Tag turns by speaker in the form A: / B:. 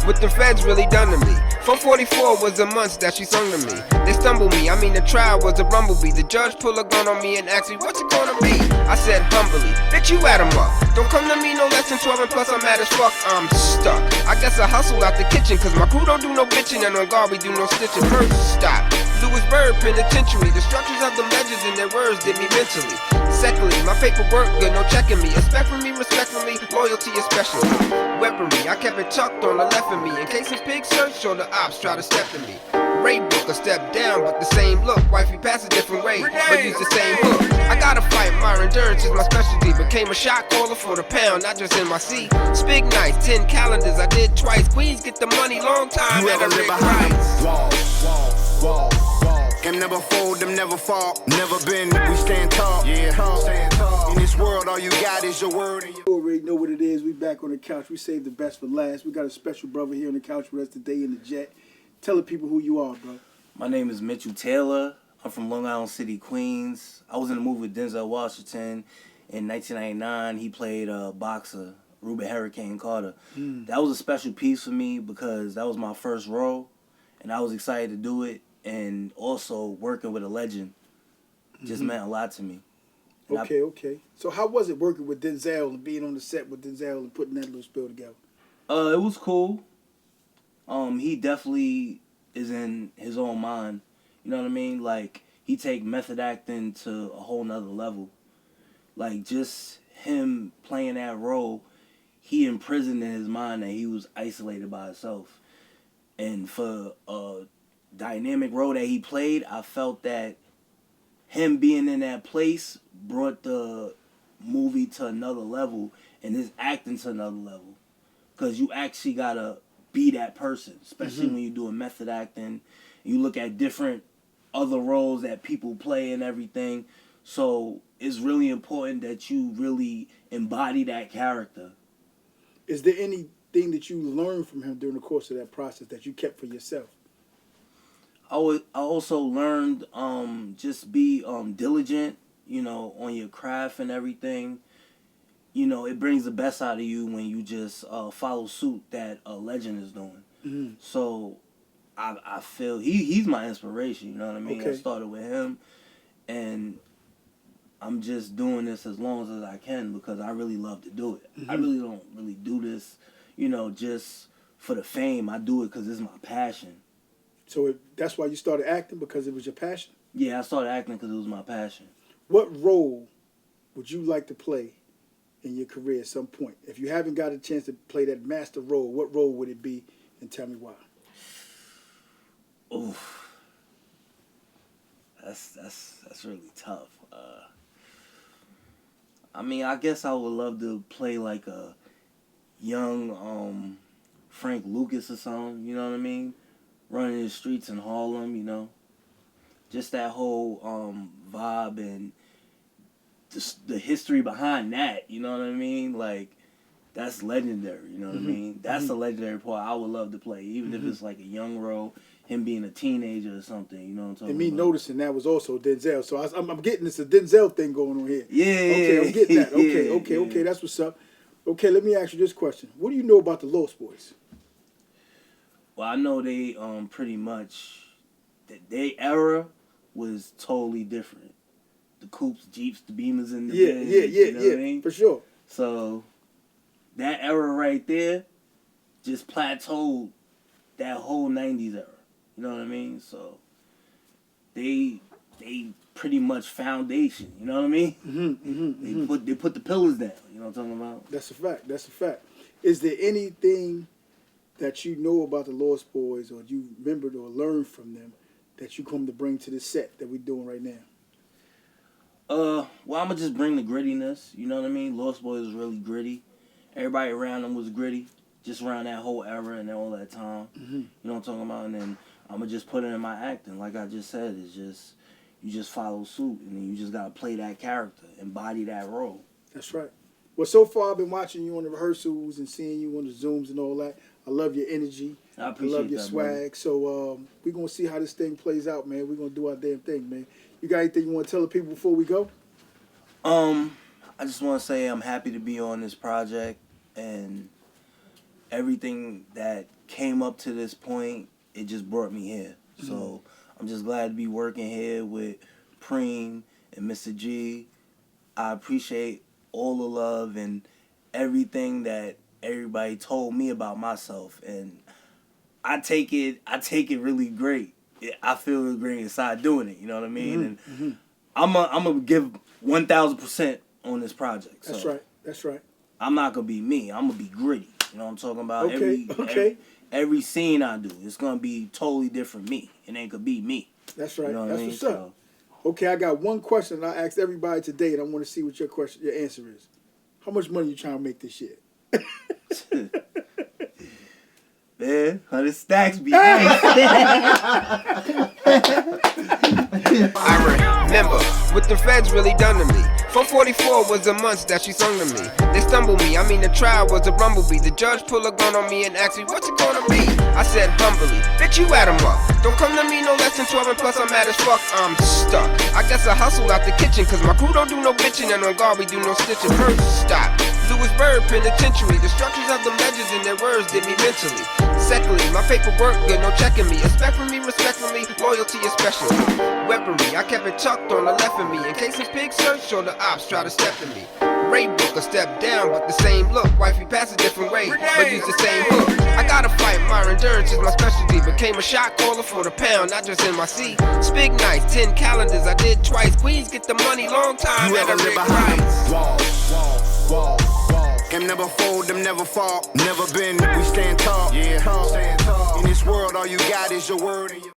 A: what the feds really done to me. 444 was the months that she sung to me. They stumbled me, I mean the trial was a rumblebee. The judge pulled a gun on me and asked me, what's it gonna be? I said humbly, bitch you add 'em up. Don't come to me no less than 12 and plus I'm mad as fuck, I'm stuck. I guess I hustle out the kitchen cause my crew don't do no bitching. And on guard we do no stitching. First stop, Lewisburg Penitentiary. The structures of them legends and their words did me mentally. Secondly, my paperwork good, no checking me. Expect from me, respect from me, loyalty especially. Weaponry, I kept it tucked on the left of me in case some pig search or the ops try to step to me. Ray book a step down, but the same look. Wifey pass a different way, but use the same hook. I gotta fight, my endurance is my specialty. Became a shot caller for the pound, not just in my seat. Spig nights, 10 calendars, I did twice. Queens get the money, long time.
B: You
A: at
B: ever
A: a
B: live
A: Rick
B: behind
A: Price.
B: walls? Can never fold, them never fall. Never been, we stand tall. Yeah, stand tall. In this world, all you got is your word. And
C: You already know what it is. We back on the couch. We saved the best for last. We got a special brother here on the couch with us today in the jet. Tell the people who you are, bro.
D: My name is Mitchell Taylor. I'm from Long Island City, Queens. I was in a movie with Denzel Washington in 1999. He played a boxer, Ruben Hurricane Carter. That was a special piece for me because that was my first role, and I was excited to do it. And also working with a legend just meant a lot to me. And
C: Okay. So how was it working with Denzel and being on the set with Denzel and putting that little spill together?
D: It was cool. He definitely is in his own mind. You know what I mean? Like, he take method acting to a whole nother level. Like, just him playing that role, he imprisoned in his mind that he was isolated by himself. And for a dynamic role that he played, I felt that him being in that place brought the movie to another level and his acting to another level. Because you actually got to be that person, especially when you're doing method acting. You look at different other roles that people play and everything. So it's really important that you really embody that character.
C: Is there anything that you learned from him during the course of that process that you kept for yourself?
D: I also learned just be diligent, you know, on your craft and everything. You know, it brings the best out of you when you just follow suit that a legend is doing. So I feel he's my inspiration, you know what I mean?
C: Okay.
D: I started with him, and I'm just doing this as long as I can because I really love to do it. I really don't really do this, you know, just for the fame. I do it because it's my passion.
C: So that's why you started acting, because it was your passion?
D: Yeah, I started acting because it was my passion.
C: What role would you like to play in your career at some point? If you haven't got a chance to play that master role, what role would it be, and tell me why?
D: Oof. That's really tough. I mean, I guess I would love to play like a young Frank Lucas or something, you know what I mean? Running the streets in Harlem, you know? Just that whole vibe and the history behind that, you know what I mean? Like, that's legendary, you know what I mean? That's a legendary part I would love to play, even if it's like a young role, him being a teenager or something, you know what I'm talking about?
C: And me noticing that was also Denzel. So I'm getting this a Denzel thing going on here.
D: Yeah.
C: Okay, I'm getting that.
D: Yeah.
C: Okay, that's what's up. Okay, let me ask you this question. What do you know about the Lost Boys?
D: Well, I know they pretty much, their era was totally different. The coupes, jeeps, the Beamers, and the Benz, you know what I mean?
C: For sure.
D: So that era right there just plateaued that whole 90s era. You know what I mean? So they pretty much foundation, you know what I mean? They put the pillars down, you know what I'm talking about?
C: That's a fact. Is there anything that you know about the Lost Boys, or you remembered or learned from them, that you come to bring to the set that we're doing right now?
D: Well, I'm going to just bring the grittiness, you know what I mean? Lost Boys was really gritty. Everybody around them was gritty, just around that whole era and all that time. You know what I'm talking about? And then I'm going to just put it in my acting. Like I just said, it's just, you just follow suit, and then you just got to play that character, embody that role.
C: That's right. Well, so far I've been watching you on the rehearsals and seeing you on the Zooms and all that. I love your energy.
D: I appreciate
C: love your
D: that,
C: swag.
D: brother.
C: So we're going to see how this thing plays out, man. We're going to do our damn thing, man. You got anything you want to tell the people before we go?
D: I just want to say I'm happy to be on this project, and everything that came up to this point, it just brought me here. So I'm just glad to be working here with Preem and Mr. G. I appreciate all the love and everything that everybody told me about myself, and I take it really great. I feel really great inside doing it. You know what I mean? And I'm gonna give 1,000% on this project. So
C: That's right.
D: I'm not gonna be me. I'm gonna be gritty. You know what I'm talking about?
C: Okay.
D: Every scene I do, it's gonna be totally different me. It ain't gonna be me.
C: That's right.
D: You know what
C: That's
D: I mean?
C: what's up. Okay, I got one question I asked everybody today, and I want to see what your answer is. How much money you trying to make this year?
D: Man, 100 stacks be nice.
A: I remember what the feds really done to me. 444 was the months that she sung to me. They stumbled me, I mean the trial was a rumblebee. The judge pulled a gun on me and asked me, what's it gonna be? I said humbly, bitch you add 'em up. Don't come to me no less than 12 and plus I'm mad as fuck, I'm stuck. I guess I hustle out the kitchen cause my crew don't do no bitching and on guard we do no stitching. First stop, Lewisburg Penitentiary. The structures of the legends and their words did me mentally. Secondly, my paperwork good, no checking me. Expect from me, respect from me, loyalty especially. Weaponry, I kept it tucked on the left of me in case some pig search or the ops try to step to me. Ray book a step down, but the same look. Wifey pass a different way, but use the same hook. I gotta fight, my endurance is my specialty. Became a shot caller for the pound, not just in my seat. Spig nights, 10 calendars, I did twice. Queens get the money, long time.
B: You ever live behind walls? Them never fold, them never fall. Never been, we stand tall. Yeah, stand tall. In this world, all you got is your word and your